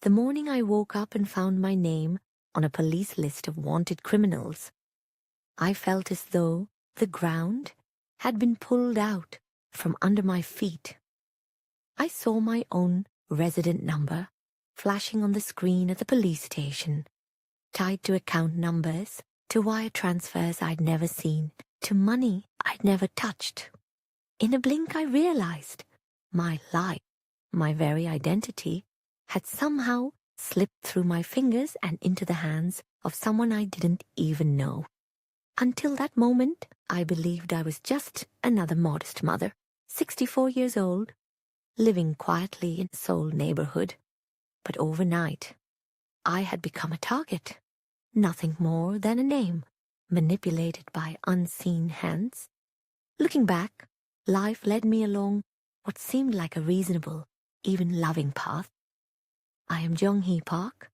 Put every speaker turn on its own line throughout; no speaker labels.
The morning I woke up and found my name on a police list of wanted criminals, I felt as though the ground had been pulled out from under my feet. I saw my own resident number flashing on the screen at the police station, tied to account numbers, to wire transfers I'd never seen, to money I'd never touched. In a blink I realized my life, my very identity, had somehow slipped through my fingers and into the hands of someone I didn't even know. Until that moment, I believed I was just another modest mother, 64 years old, living quietly in a Seoul neighborhood. But overnight, I had become a target, nothing more than a name, manipulated by unseen hands. Looking back, life led me along what seemed like a reasonable, even loving path. I am Jung-hee Park.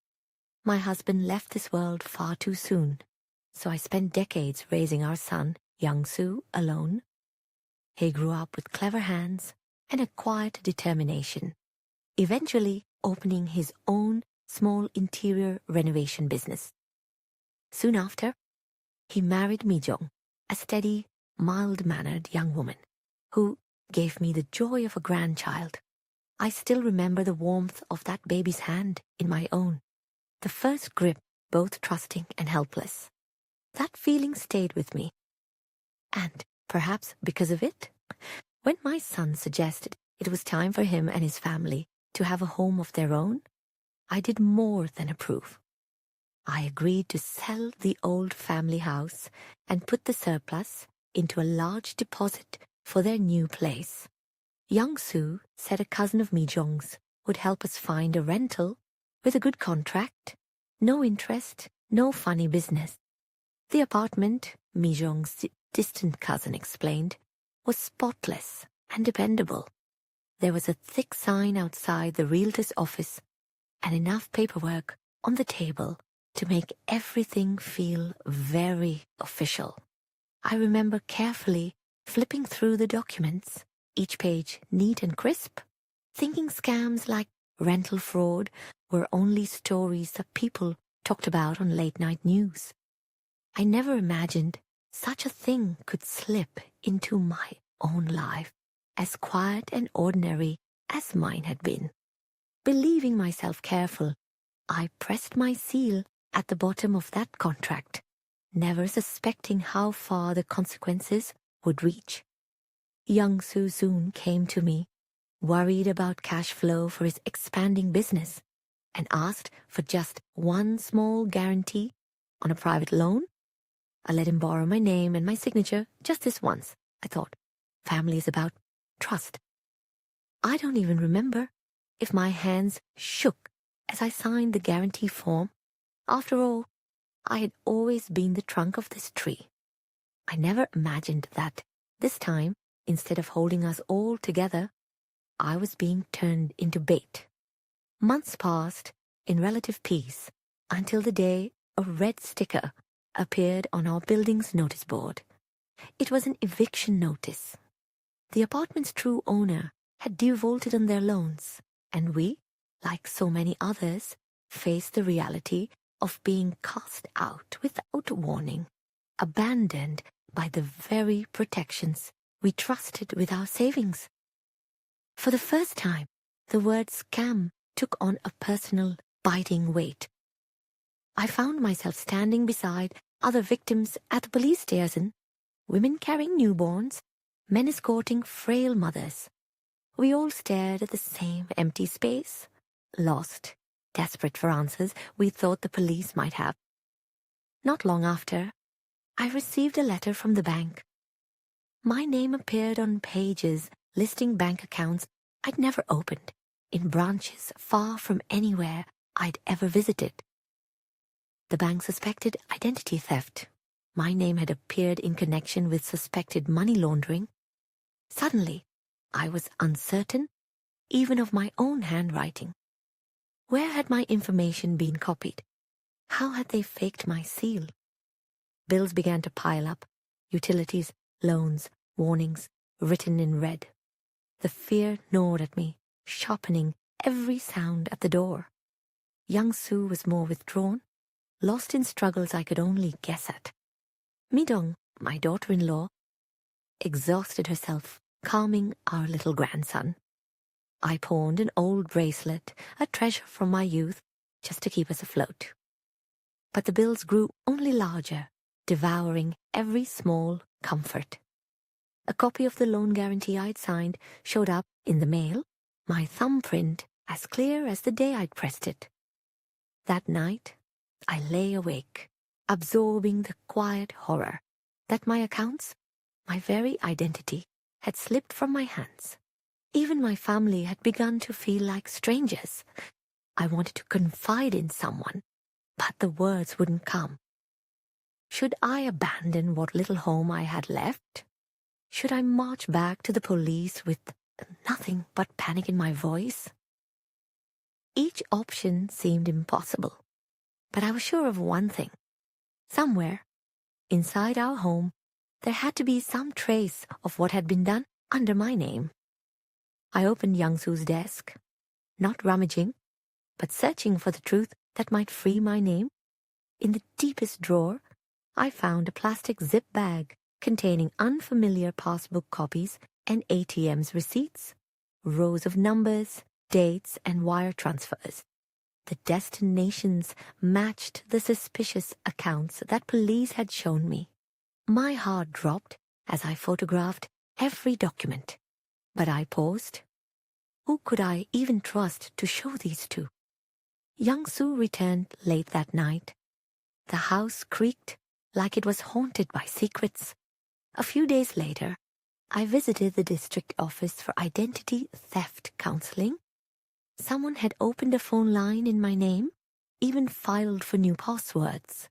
My husband left this world far too soon, so I spent decades raising our son, Young-soo, alone. He grew up with clever hands and a quiet determination, eventually opening his own small interior renovation business. Soon after, he married Mi-jung, a steady, mild-mannered young woman, who gave me the joy of a grandchild. I still remember the warmth of that baby's hand in my own, the first grip, both trusting and helpless. That feeling stayed with me. And perhaps because of it, when my son suggested it was time for him and his family to have a home of their own, I did more than approve. I agreed to sell the old family house and put the surplus into a large deposit for their new place. Young-soo said a cousin of Mi-jung's would help us find a rental with a good contract, no interest, no funny business. The apartment, Mi-jung's distant cousin explained, was spotless and dependable. There was a thick sign outside the realtor's office and enough paperwork on the table to make everything feel very official. I remember carefully flipping through the documents, each page neat and crisp, thinking scams like rental fraud were only stories that people talked about on late-night news. I never imagined such a thing could slip into my own life, as quiet and ordinary as mine had been. Believing myself careful, I pressed my seal at the bottom of that contract, never suspecting how far the consequences would reach. Young-soo soon came to me, worried about cash flow for his expanding business, and asked for just one small guarantee on a private loan. I let him borrow my name and my signature just this once. I thought, family is about trust. I don't even remember if my hands shook as I signed the guarantee form. After all, I had always been the trunk of this tree. I never imagined that this time, instead of holding us all together, I was being turned into bait. Months passed in relative peace until the day a red sticker appeared on our building's notice board. It was an eviction notice. The apartment's true owner had defaulted on their loans, and we, like so many others, faced the reality of being cast out without warning, abandoned by the very protections we trusted with our savings. For the first time, the word scam took on a personal, biting weight. I found myself standing beside other victims at the police station, women carrying newborns, men escorting frail mothers. We all stared at the same empty space, lost, desperate for answers we thought the police might have. Not long after, I received a letter from the bank. My name appeared on pages listing bank accounts I'd never opened, in branches far from anywhere I'd ever visited. The bank suspected identity theft. My name had appeared in connection with suspected money laundering. Suddenly, I was uncertain, even of my own handwriting. Where had my information been copied? How had they faked my seal? Bills began to pile up, utilities, loans, warnings, written in red. The fear gnawed at me, sharpening every sound at the door. Young Soo was more withdrawn, lost in struggles I could only guess at. Midong, my daughter-in-law, exhausted herself calming our little grandson. I pawned an old bracelet, a treasure from my youth, just to keep us afloat. But the bills grew only larger, devouring every small comfort. A copy of the loan guarantee I'd signed showed up in the mail, my thumbprint as clear as the day I'd pressed it. That night, I lay awake, absorbing the quiet horror that my accounts, my very identity, had slipped from my hands. Even my family had begun to feel like strangers. I wanted to confide in someone, but the words wouldn't come. Should I abandon what little home I had left? Should I march back to the police with nothing but panic in my voice? Each option seemed impossible, but I was sure of one thing. Somewhere, inside our home, there had to be some trace of what had been done under my name. I opened Young Soo's desk, not rummaging, but searching for the truth that might free my name. In the deepest drawer, I found a plastic zip bag containing unfamiliar passbook copies and ATM's receipts, rows of numbers, dates, and wire transfers. The destinations matched the suspicious accounts that police had shown me. My heart dropped as I photographed every document. But I paused. Who could I even trust to show these to? Young Soo returned late that night. The house creaked like it was haunted by secrets. A few days later, I visited the district office for identity theft counseling. Someone had opened a phone line in my name, even filed for new passwords.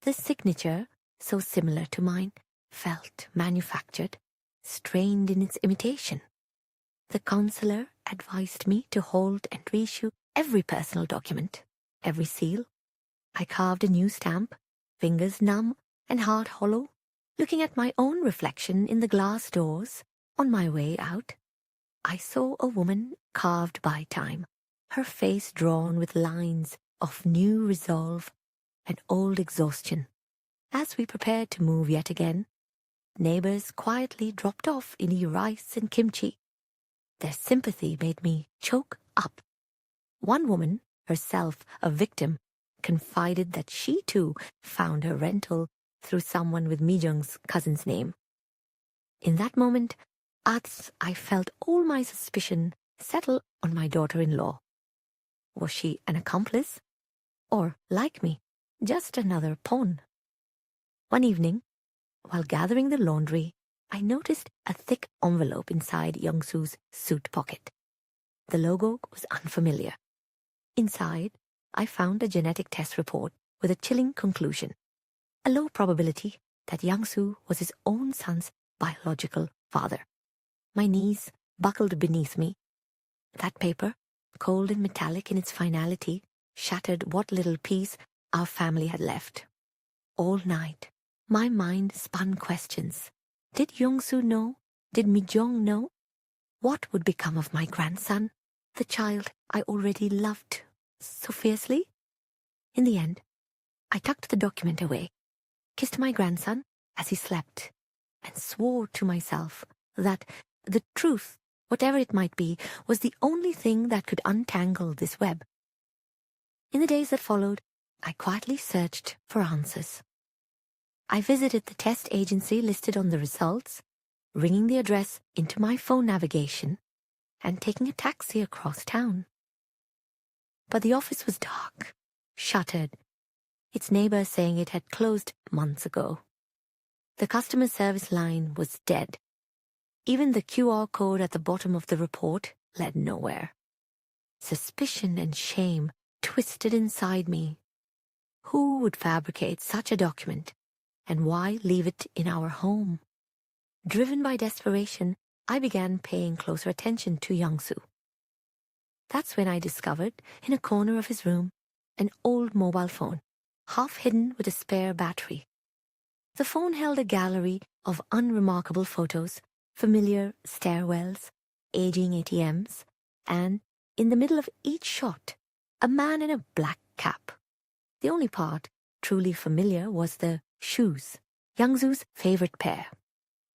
The signature, so similar to mine, felt manufactured, strained in its imitation. The counselor advised me to hold and reissue every personal document, every seal. I carved a new stamp, fingers numb and heart hollow, looking at my own reflection in the glass doors. On my way out, I saw a woman carved by time, her face drawn with lines of new resolve and old exhaustion. As we prepared to move yet again, neighbors quietly dropped off any rice and kimchi. Their sympathy made me choke up. One woman, herself a victim, confided that she too found her rental through someone with Mijung's cousin's name. In that moment, I felt all my suspicion settle on my daughter-in-law. Was she an accomplice? Or, like me, just another pawn? One evening, while gathering the laundry, I noticed a thick envelope inside Young Soo's suit pocket. The logo was unfamiliar. Inside, I found a genetic test report with a chilling conclusion. A low probability that Young Soo was his own son's biological father. My knees buckled beneath me. That paper, cold and metallic in its finality, shattered what little peace our family had left. All night, my mind spun questions. Did Young Soo know? Did Mijong know? What would become of my grandson, the child I already loved so fiercely? In the end, I tucked the document away, kissed my grandson as he slept, and swore to myself that the truth, whatever it might be, was the only thing that could untangle this web. In the days that followed, I quietly searched for answers. I visited the test agency listed on the results, ringing the address into my phone navigation, and taking a taxi across town. But the office was dark, shuttered, its neighbor saying it had closed months ago. The customer service line was dead. Even the QR code at the bottom of the report led nowhere. Suspicion and shame twisted inside me. Who would fabricate such a document, and why leave it in our home? Driven by desperation, I began paying closer attention to Young Soo. That's when I discovered, in a corner of his room, an old mobile phone, half hidden with a spare battery. The phone held a gallery of unremarkable photos, familiar stairwells, aging ATMs, and, in the middle of each shot, a man in a black cap. The only part truly familiar was the shoes, Youngsu's favorite pair.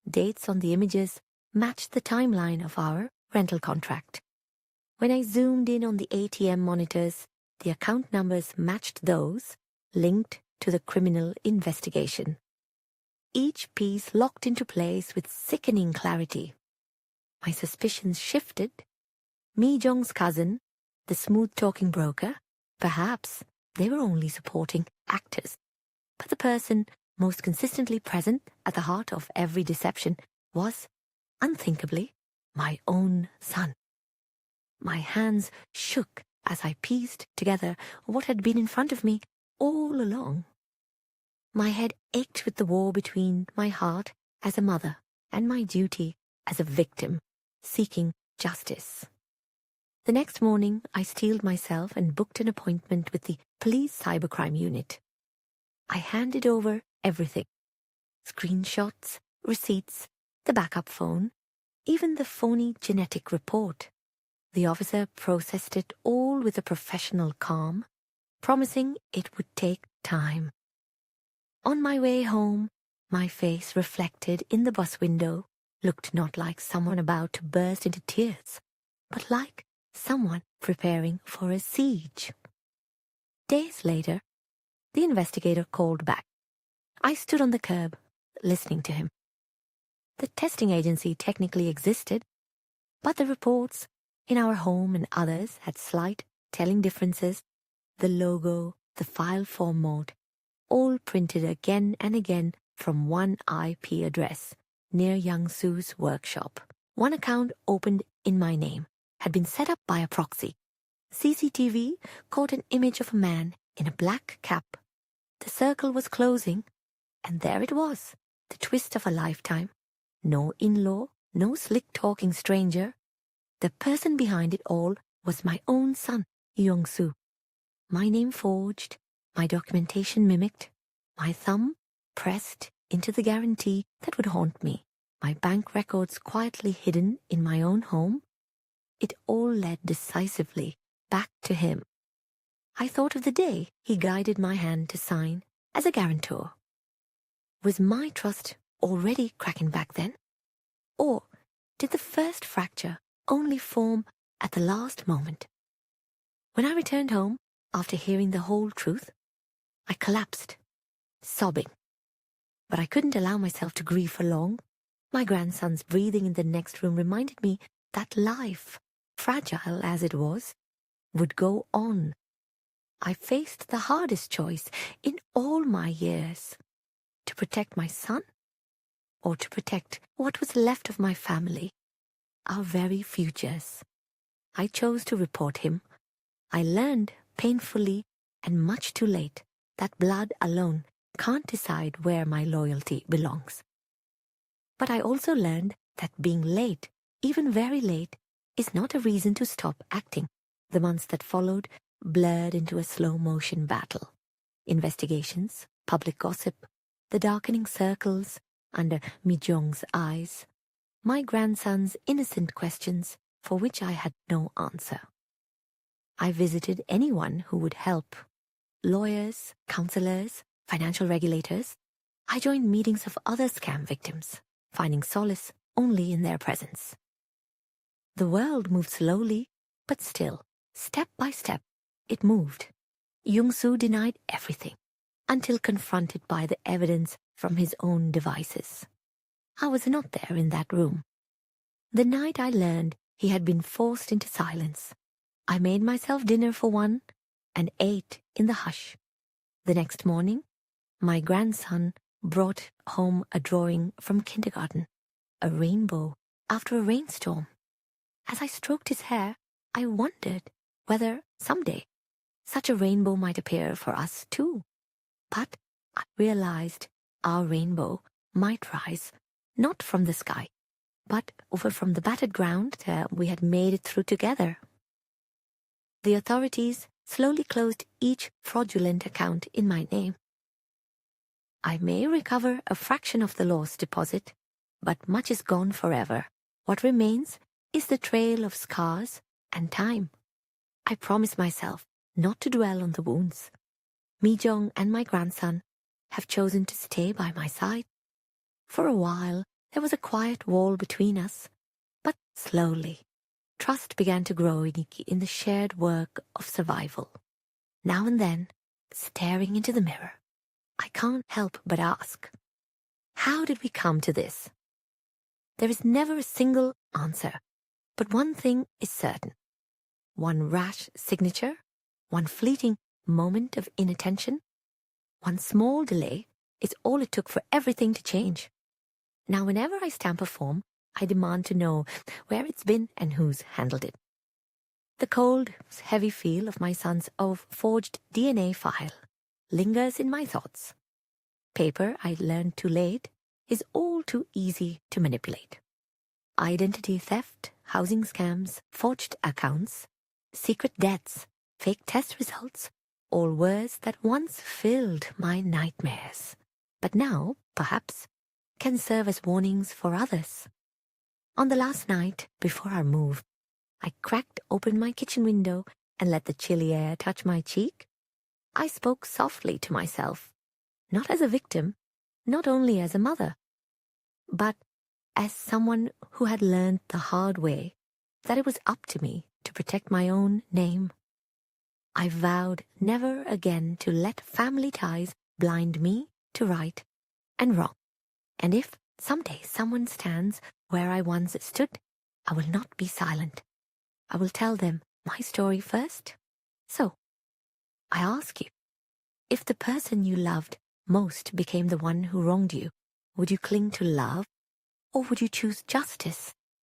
Dates on the images matched the timeline of our rental contract. When I zoomed in on the ATM monitors, the account numbers matched those linked to the criminal investigation. Each piece locked into place with sickening clarity. My suspicions shifted. Mi Jong's cousin, the smooth-talking broker, perhaps they were only supporting actors. But the person most consistently present at the heart of every deception was, unthinkably, my own son. My hands shook as I pieced together what had been in front of me all along. My head ached with the war between my heart as a mother and my duty as a victim, seeking justice. The next morning, I steeled myself and booked an appointment with the police cybercrime unit. I handed over everything: screenshots, receipts, the backup phone, even the phony genetic report. The officer processed it all with a professional calm, promising it would take time. On my way home, my face reflected in the bus window looked not like someone about to burst into tears, but like someone preparing for a siege. Days later, the investigator called back. I stood on the curb, listening to him. The testing agency technically existed, but the reports in our home and others had slight telling differences. The logo, the file format, all printed again and again from one IP address near Youngsu's workshop. One account opened in my name had been set up by a proxy. CCTV caught an image of a man in a black cap. The circle was closing, and there it was, the twist of a lifetime. No in-law, no slick-talking stranger. The person behind it all was my own son, Youngsu. My name forged, my documentation mimicked, my thumb pressed into the guarantee that would haunt me, my bank records quietly hidden in my own home. It all led decisively back to him. I thought of the day he guided my hand to sign as a guarantor. Was my trust already cracking back then? Or did the first fracture only form at the last moment? When I returned home, after hearing the whole truth, I collapsed, sobbing. But I couldn't allow myself to grieve for long. My grandson's breathing in the next room reminded me that life, fragile as it was, would go on. I faced the hardest choice in all my years: to protect my son or to protect what was left of my family, our very futures. I chose to report him. I learned painfully and much too late that blood alone can't decide where my loyalty belongs. But I also learned that being late, even very late, is not a reason to stop acting. The months that followed blurred into a slow-motion battle. Investigations, public gossip, the darkening circles under Mi Jong's eyes, my grandson's innocent questions for which I had no answer. I visited anyone who would help: lawyers, counselors, financial regulators. I joined meetings of other scam victims, finding solace only in their presence. The world moved slowly, but still, step by step, it moved. Youngsu denied everything, until confronted by the evidence from his own devices. I was not there in that room. The night I learned he had been forced into silence, I made myself dinner for one and ate in the hush. The next morning, my grandson brought home a drawing from kindergarten, a rainbow after a rainstorm. As I stroked his hair, I wondered whether someday such a rainbow might appear for us too. But I realized our rainbow might rise not from the sky, but over from the battered ground we had made it through together. The authorities slowly closed each fraudulent account in my name. I may recover a fraction of the lost deposit, but much is gone forever. What remains is the trail of scars and time. I promised myself not to dwell on the wounds. Mi-jong and my grandson have chosen to stay by my side. For a while, there was a quiet wall between us, but slowly, trust began to grow in the shared work of survival. Now and then, staring into the mirror, I can't help but ask, how did we come to this? There is never a single answer, but one thing is certain. One rash signature, one fleeting moment of inattention, one small delay is all it took for everything to change. Now, whenever I stamp a form, I demand to know where it's been and who's handled it. The cold, heavy feel of my son's forged DNA file lingers in my thoughts. Paper I learned too late is all too easy to manipulate. Identity theft, housing scams, forged accounts, secret debts, fake test results, all words that once filled my nightmares, but now, perhaps, can serve as warnings for others. On the last night before our move, I cracked open my kitchen window and let the chilly air touch my cheek. I spoke softly to myself, not as a victim, not only as a mother, but as someone who had learned the hard way that it was up to me to protect my own name. I vowed never again to let family ties blind me to right and wrong. And if someday someone stands where I once stood, I will not be silent. I will tell them my story first. So, I ask you, if the person you loved most became the one who wronged you, would you cling to love, or would you choose justice?